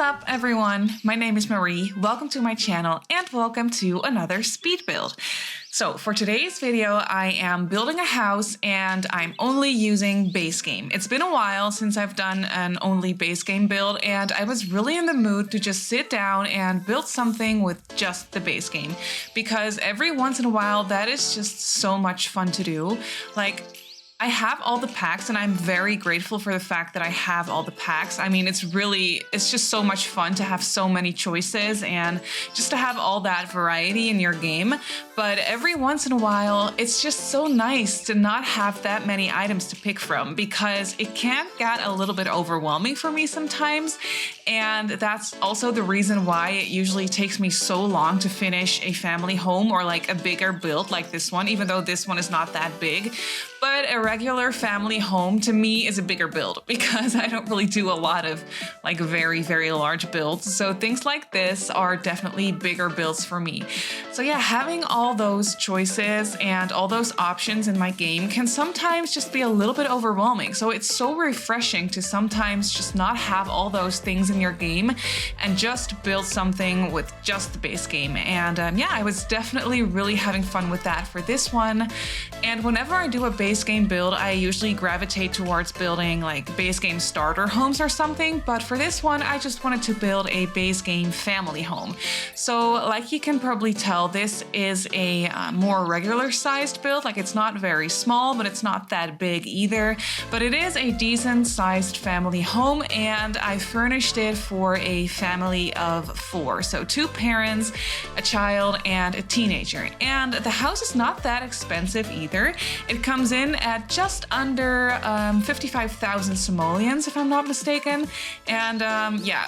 up, everyone? My name is Marie. Welcome to my channel and welcome to another speed build. So for today's video, I am building a house and I'm only using base game. It's been a while since I've done an only base game build and I was really in the mood to just sit down and build something with just the base game because every once in a while that is just so much fun to do. I have all the packs and I'm very grateful for the fact that I have all the packs. I mean, it's just so much fun to have so many choices and just to have all that variety in your game. But every once in a while, it's just so nice to not have that many items to pick from because it can get a little bit overwhelming for me sometimes. And that's also the reason why it usually takes me so long to finish a family home or like a bigger build like this one, even though this one is not that big. But a regular family home to me is a bigger build because I don't really do a lot of like very, very large builds. So things like this are definitely bigger builds for me. So yeah, having all those choices and all those options in my game can sometimes just be a little bit overwhelming. So it's so refreshing to sometimes just not have all those things in your game and just build something with just the base game. And yeah, I was definitely really having fun with that for this one. And whenever I do a base game build, I usually gravitate towards building like base game starter homes or something, but for this one I just wanted to build a base game family home. So like you can probably tell, this is a more regular sized build. Like it's not very small, but it's not that big either, but it is a decent sized family home and I furnished it for a family of 4. So 2 parents, a child, and a teenager. And the house is not that expensive either. It comes in at just under 55,000 simoleons, if I'm not mistaken. And yeah,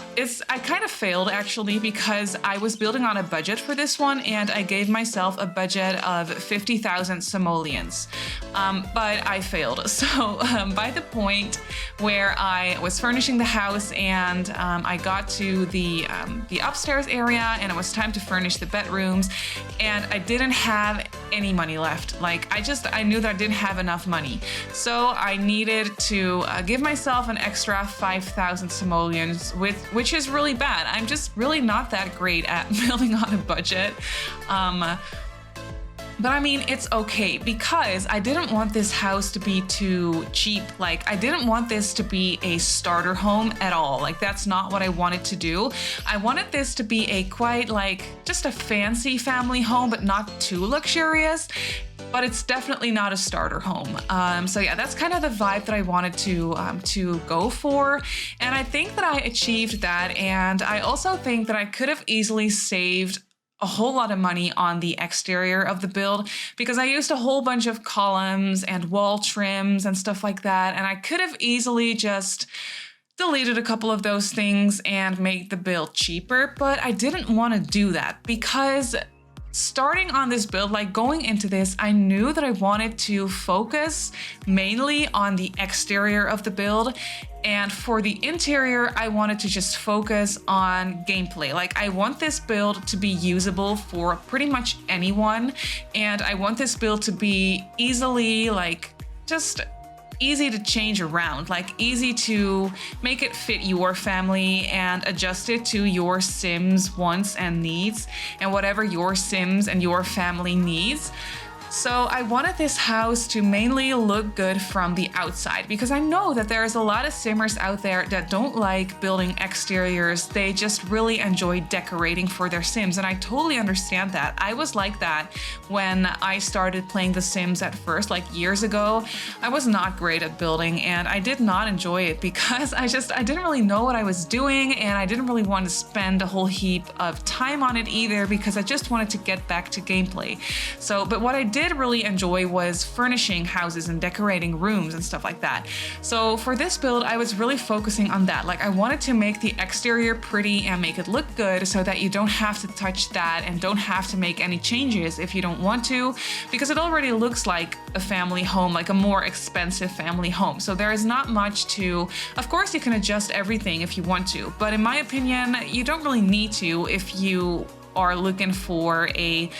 I kind of failed actually because I was building on a budget for this one and I gave myself a budget of 50,000 simoleons. But I failed. So by the point where I was furnishing the house and I got to the upstairs area and it was time to furnish the bedrooms and I didn't have any money left. Like I knew that I didn't have enough money. So I needed to give myself an extra 5,000 simoleons, which is really bad. I'm just really not that great at building on a budget. But I mean, it's okay because I didn't want this house to be too cheap. Like I didn't want this to be a starter home at all. Like that's not what I wanted to do. I wanted this to be a quite like just a fancy family home, but not too luxurious. But it's definitely not a starter home. So yeah, that's kind of the vibe that I wanted to go for. And I think that I achieved that. And I also think that I could have easily saved a whole lot of money on the exterior of the build because I used a whole bunch of columns and wall trims and stuff like that. And I could have easily just deleted a couple of those things and made the build cheaper, but I didn't want to do that because starting on this build, like going into this, I knew that I wanted to focus mainly on the exterior of the build. And for the interior, I wanted to just focus on gameplay. Like I want this build to be usable for pretty much anyone. And I want this build to be easily just easy to change around, like easy to make it fit your family and adjust it to your Sims wants and needs and whatever your Sims and your family needs. So I wanted this house to mainly look good from the outside because I know that there's a lot of Simmers out there that don't like building exteriors. They just really enjoy decorating for their Sims, and I totally understand that. I was like that when I started playing The Sims at first, like years ago. I was not great at building and I did not enjoy it because I didn't really know what I was doing and I didn't really want to spend a whole heap of time on it either because I just wanted to get back to gameplay. But what I did really enjoy was furnishing houses and decorating rooms and stuff like that. So for this build, I was really focusing on that. Like I wanted to make the exterior pretty and make it look good so that you don't have to touch that and don't have to make any changes if you don't want to, because it already looks like a family home, like a more expensive family home. So there is not much to, of course you can adjust everything if you want to, but in my opinion, you don't really need to if you are looking for a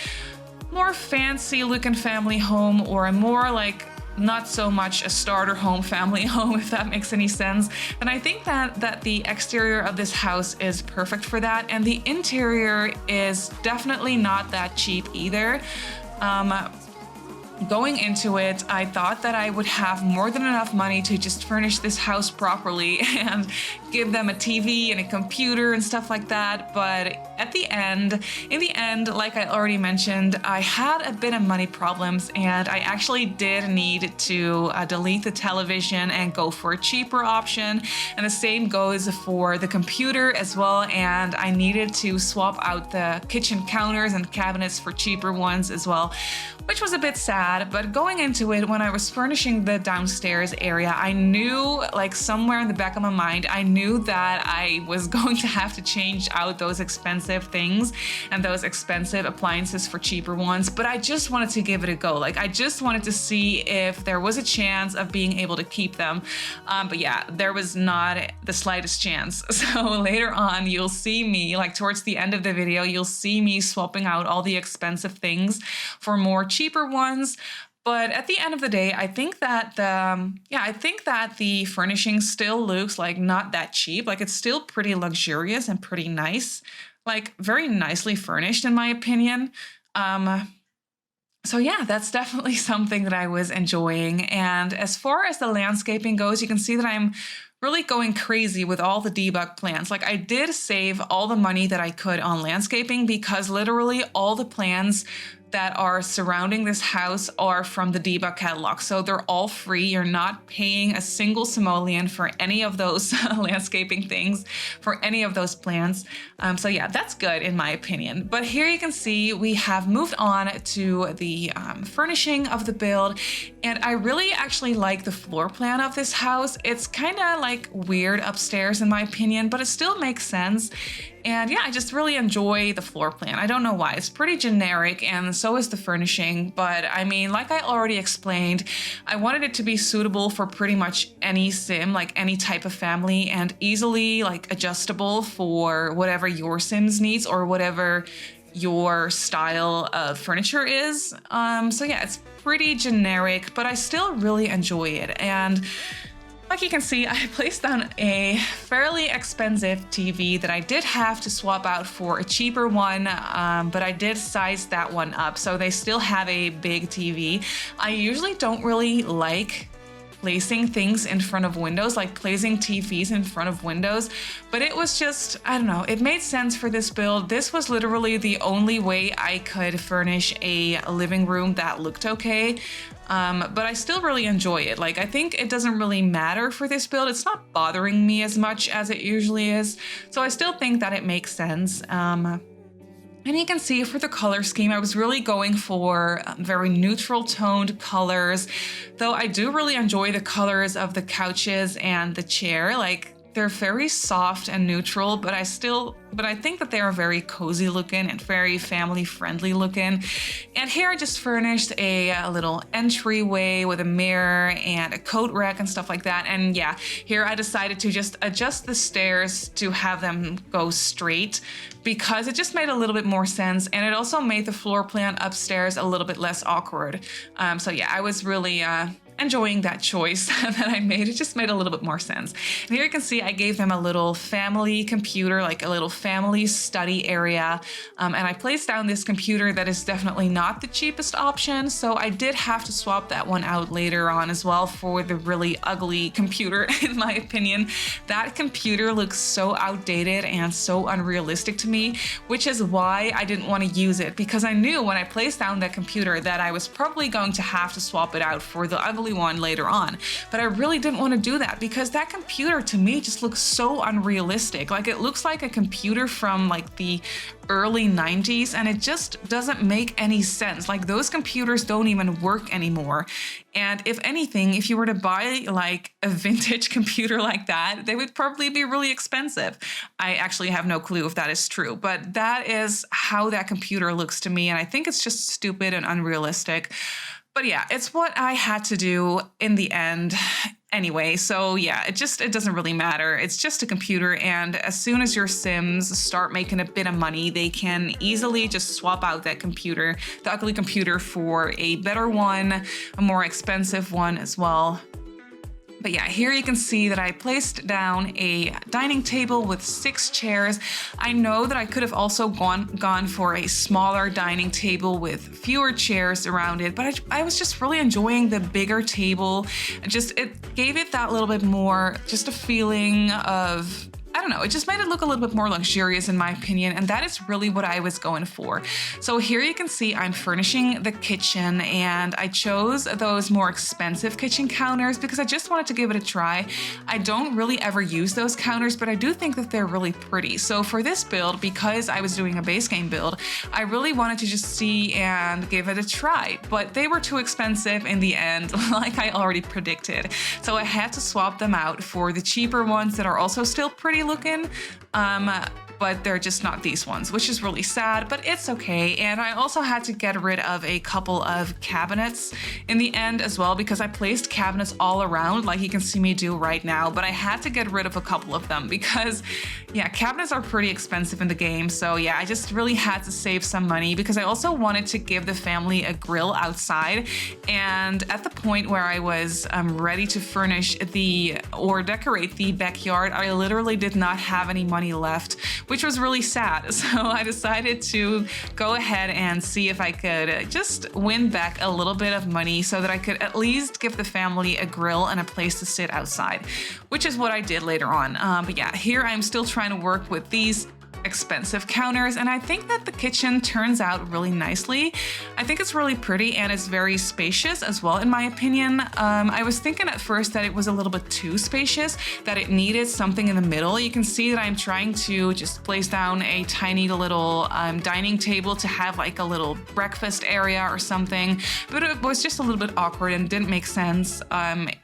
more fancy looking family home or a more like not so much a starter home, family home, if that makes any sense, then I think that the exterior of this house is perfect for that. And the interior is definitely not that cheap either. Going into it, I thought that I would have more than enough money to just furnish this house properly and give them a TV and a computer and stuff like that. But in the end, like I already mentioned, I had a bit of money problems and I actually did need to delete the television and go for a cheaper option. And the same goes for the computer as well. And I needed to swap out the kitchen counters and cabinets for cheaper ones as well, which was a bit sad. But going into it, when I was furnishing the downstairs area, I knew, like somewhere in the back of my mind, I knew that I was going to have to change out those expensive things and those expensive appliances for cheaper ones. But I just wanted to give it a go. Like I just wanted to see if there was a chance of being able to keep them. But yeah, there was not the slightest chance. So later on, you'll see me, like towards the end of the video, you'll see me swapping out all the expensive things for more cheaper ones. But at the end of the day, I think that the furnishing still looks like not that cheap. Like it's still pretty luxurious and pretty nice, like very nicely furnished in my opinion. So yeah, that's definitely something that I was enjoying. And as far as the landscaping goes, you can see that I'm really going crazy with all the debug plans. Like I did save all the money that I could on landscaping because literally all the plans that are surrounding this house are from the debug catalog. So they're all free. You're not paying a single simoleon for any of those landscaping things, for any of those plans. So yeah, that's good in my opinion. But here you can see we have moved on to the furnishing of the build. And I really actually like the floor plan of this house. It's kind of like weird upstairs in my opinion, but it still makes sense. And yeah, I just really enjoy the floor plan. I don't know why. It's pretty generic and so is the furnishing. But I mean, like I already explained, I wanted it to be suitable for pretty much any sim, like any type of family, and easily like adjustable for whatever your Sims needs or whatever your style of furniture is. So yeah, it's pretty generic, but I still really enjoy it. And like you can see, I placed down a fairly expensive TV that I did have to swap out for a cheaper one, but I did size that one up, so they still have a big TV. I usually don't really like placing things in front of windows, like placing TVs in front of windows, but it was just, I don't know, it made sense for this build. This was literally the only way I could furnish a living room that looked okay. But I still really enjoy it. Like, I think it doesn't really matter for this build. It's not bothering me as much as it usually is. So I still think that it makes sense. And you can see for the color scheme, I was really going for very neutral toned colors, though I do really enjoy the colors of the couches and the chair. Like, they're very soft and neutral, but I think that they are very cozy looking and very family friendly looking. And here I just furnished a little entryway with a mirror and a coat rack and stuff like that. And yeah, here I decided to just adjust the stairs to have them go straight because it just made a little bit more sense. And it also made the floor plan upstairs a little bit less awkward. So yeah, I was really enjoying that choice that I made. It just made a little bit more sense. And here you can see I gave them a little family computer, like a little family study area. And I placed down this computer that is definitely not the cheapest option. So I did have to swap that one out later on as well for the really ugly computer, in my opinion. That computer looks so outdated and so unrealistic to me, which is why I didn't want to use it, because I knew when I placed down that computer that I was probably going to have to swap it out for the ugly one later on. But I really didn't want to do that because that computer to me just looks so unrealistic. Like, it looks like a computer from like the early 90s, and it just doesn't make any sense. Like, those computers don't even work anymore. And if anything, if you were to buy like a vintage computer like that, they would probably be really expensive. I actually have no clue if that is true, but that is how that computer looks to me. And I think it's just stupid and unrealistic. But yeah, it's what I had to do in the end. anyway. So yeah, it doesn't really matter. It's just a computer, and as soon as your Sims start making a bit of money, they can easily just swap out that computer, the ugly computer, for a better one, a more expensive one as well. But yeah, here you can see that I placed down a dining table with 6 chairs. I know that I could have also gone for a smaller dining table with fewer chairs around it, but I was just really enjoying the bigger table. It gave it that little bit more, just a feeling of, I don't know, it just made it look a little bit more luxurious in my opinion, and that is really what I was going for. So here you can see I'm furnishing the kitchen, and I chose those more expensive kitchen counters because I just wanted to give it a try. I don't really ever use those counters, but I do think that they're really pretty. So for this build, because I was doing a base game build, I really wanted to just see and give it a try, but they were too expensive in the end, like I already predicted. So I had to swap them out for the cheaper ones that are also still pretty looking, but they're just not these ones, which is really sad, but it's okay. And I also had to get rid of a couple of cabinets in the end as well, because I placed cabinets all around like you can see me do right now, but I had to get rid of a couple of them because, yeah, cabinets are pretty expensive in the game. So yeah, I just really had to save some money because I also wanted to give the family a grill outside. And at the point where I was ready to furnish or decorate the backyard, I literally did not have any money left, which was really sad. So I decided to go ahead and see if I could just win back a little bit of money so that I could at least give the family a grill and a place to sit outside, which is what I did later on. But yeah, here I'm still trying to work with these expensive counters, and I think that the kitchen turns out really nicely. I think it's really pretty and it's very spacious as well, in my opinion. I was thinking at first that it was a little bit too spacious, that it needed something in the middle. You can see that I'm trying to just place down a tiny little dining table to have like a little breakfast area or something, but it was just a little bit awkward and didn't make sense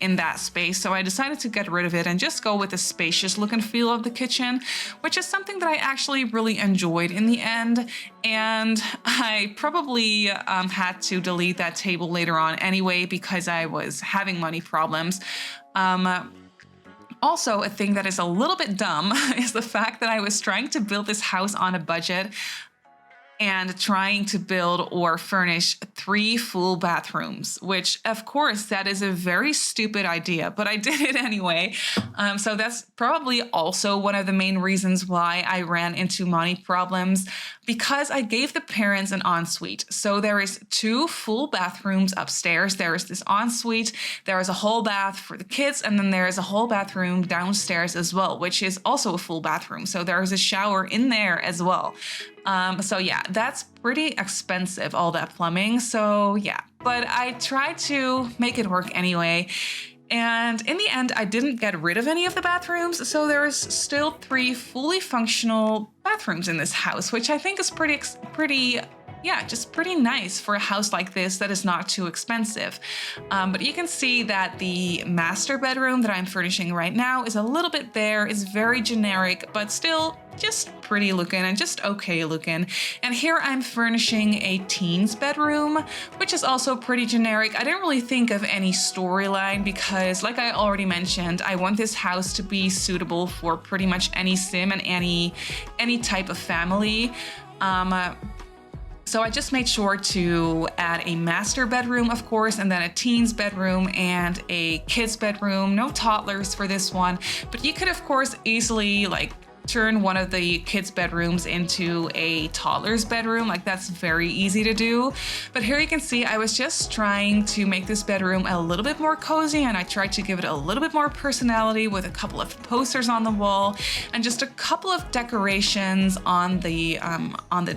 in that space. So I decided to get rid of it and just go with the spacious look and feel of the kitchen, which is something that I actually really enjoyed in the end. And I probably had to delete that table later on anyway because I was having money problems. Also, a thing that is a little bit dumb is the fact that I was trying to build this house on a budget and trying to build or furnish 3 full bathrooms, which of course that is a very stupid idea, but I did it anyway. So that's probably also one of the main reasons why I ran into money problems, because I gave the parents an ensuite. So there is 2 full bathrooms upstairs. There is this ensuite, there is a whole bath for the kids, and then there is a whole bathroom downstairs as well, which is also a full bathroom. So there is a shower in there as well. So yeah, that's pretty expensive, all that plumbing. So yeah, but I tried to make it work anyway. And in the end, I didn't get rid of any of the bathrooms. So there's still 3 fully functional bathrooms in this house, which I think is just pretty nice for a house like this that is not too expensive. But you can see that the master bedroom that I'm furnishing right now is a little bit bare. It's very generic, but still just pretty looking and just okay looking. And here I'm furnishing a teen's bedroom, which is also pretty generic. I didn't really think of any storyline because, like I already mentioned, I want this house to be suitable for pretty much any sim and any type of family. So I just made sure to add a master bedroom, of course, and then a teen's bedroom and a kid's bedroom. No toddlers for this one, but you could, of course, easily turn one of the kids' bedrooms into a toddler's bedroom. That's very easy to do. But here you can see I was just trying to make this bedroom a little bit more cozy, and I tried to give it a little bit more personality with a couple of posters on the wall and just a couple of decorations on the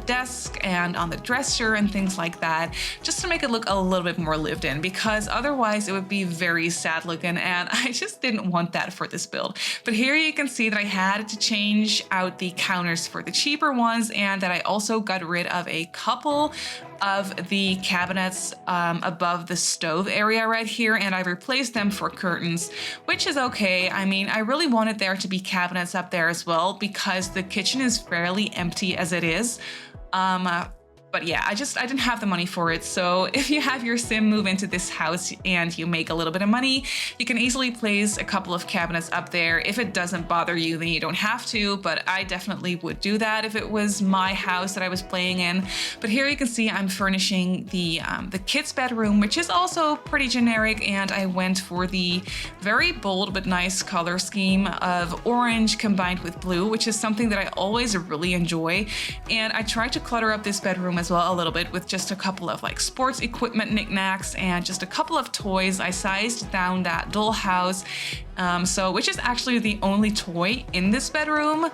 desk and on the dresser and things like that, just to make it look a little bit more lived in, because otherwise it would be very sad looking, and I just didn't want that for this build. But here you can see that I had to change out the counters for the cheaper ones, and that I also got rid of a couple of the cabinets above the stove area right here, and I replaced them for curtains, which is okay. I mean, I really wanted there to be cabinets up there as well because the kitchen is fairly empty as it is. But yeah, I didn't have the money for it. So if you have your sim move into this house and you make a little bit of money, you can easily place a couple of cabinets up there. If it doesn't bother you, then you don't have to, but I definitely would do that if it was my house that I was playing in. But here you can see I'm furnishing the kids' bedroom, which is also pretty generic, and I went for the very bold but nice color scheme of orange combined with blue, which is something that I always really enjoy. And I tried to clutter up this bedroom as well a little bit with just a couple of like sports equipment knickknacks and just a couple of toys. I sized down that dollhouse, which is actually the only toy in this bedroom,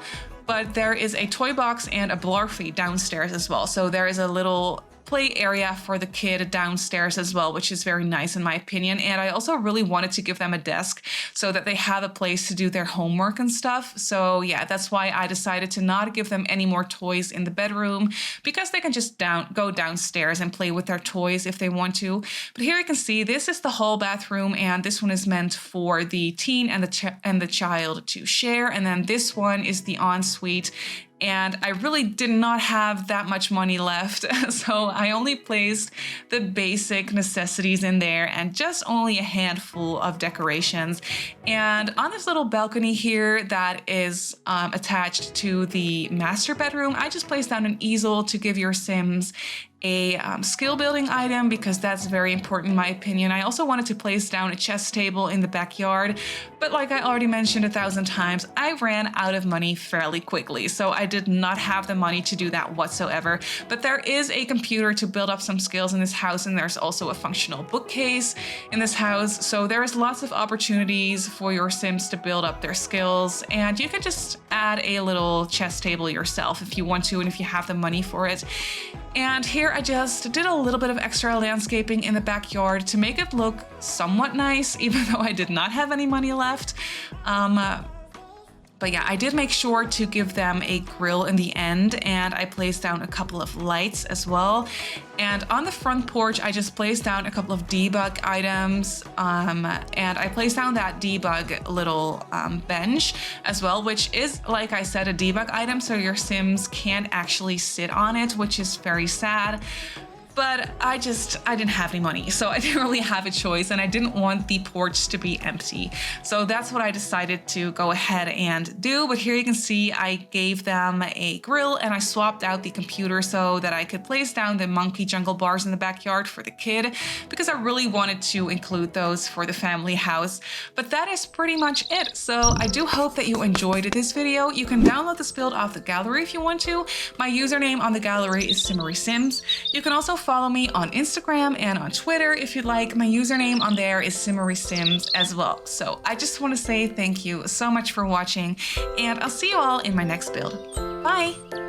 but there is a toy box and a Blarfy downstairs as well. So there is a little play area for the kid downstairs as well, which is very nice in my opinion. And I also really wanted to give them a desk so that they have a place to do their homework and stuff. So yeah, that's why I decided to not give them any more toys in the bedroom, because they can just go downstairs and play with their toys if they want to. But here you can see this is the hall bathroom, and this one is meant for the teen and the child to share. And then this one is the ensuite. And I really did not have that much money left, so I only placed the basic necessities in there and just only a handful of decorations. And on this little balcony here that is attached to the master bedroom, I just placed down an easel to give your Sims a skill building item, because that's very important in my opinion. I also wanted to place down a chess table in the backyard, but like I already mentioned 1,000 times, I ran out of money fairly quickly, so I did not have the money to do that whatsoever. But there is a computer to build up some skills in this house, and there's also a functional bookcase in this house, so there's lots of opportunities for your Sims to build up their skills, and you can just add a little chess table yourself if you want to and if you have the money for it. And here I just did a little bit of extra landscaping in the backyard to make it look somewhat nice, even though I did not have any money left. But yeah, I did make sure to give them a grill in the end, and I placed down a couple of lights as well. And on the front porch, I just placed down a couple of debug items, and I placed down that debug little bench as well, which is, like I said, a debug item, so your Sims can actually sit on it, which is very sad. But I didn't have any money, so I didn't really have a choice, and I didn't want the porch to be empty. So that's what I decided to go ahead and do. But here you can see I gave them a grill, and I swapped out the computer so that I could place down the monkey jungle bars in the backyard for the kid, because I really wanted to include those for the family house. But that is pretty much it. So I do hope that you enjoyed this video. You can download this build off the gallery if you want to. My username on the gallery is Simmarysims. You can also follow me on Instagram and on Twitter if you'd like. My username on there is Simmarysims as well. So I just want to say thank you so much for watching, and I'll see you all in my next build. Bye!